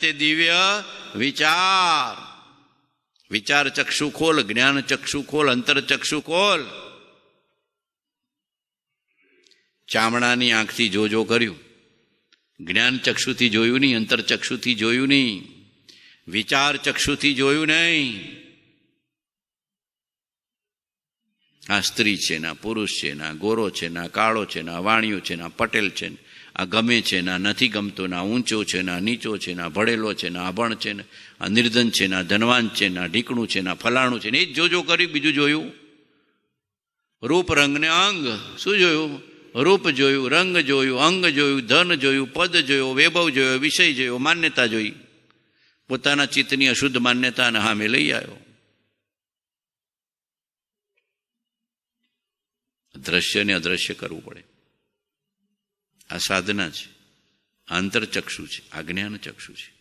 તે દિવ્ય વિચાર. વિચાર ચક્ષુ ખોલ, જ્ઞાન ચક્ષુ ખોલ, અંતર ચક્ષુ ખોલ. ચામડાની આંખથી જોજો કર્યું, જ્ઞાન ચક્ષુથી જોયું નહીં, અંતર ચક્ષુથી જોયું નહીં, વિચાર ચક્ષુથી જોયું નહીં. આ સ્ત્રી છે ના પુરુષ છે ના ગોરો છે ના કાળો છે ના વાણિયો છે ના પટેલ છે, આ ગમે છે ના નથી ગમતો, ના ઊંચો છે ના નીચો છે, ના ભણેલો છે ના અભણ છે, આ નિર્ધન છે ના ધનવાન છે, ના ઢીકણું છે ના ફલાણું છે. એ જ જોજો કર્યું, બીજું જોયું? રૂપ રંગ ને અંગ. શું જોયું? રૂપ જોયું, રંગ જોયું, અંગ જોયું, ધન જોયું, પદ જોયો, વૈભવ જોયો, વિષય જોયો, માન્યતા જોઈ. પોતાના ચિત્તની અશુદ્ધ માન્યતાને સામે લઈ આવ્યો. દ્રશ્ય ને અદ્રશ્ય કરવું પડે. આ સાધના છે, આંતર ચક્ષુ છે, આ જ્ઞાન ચક્ષુ છે.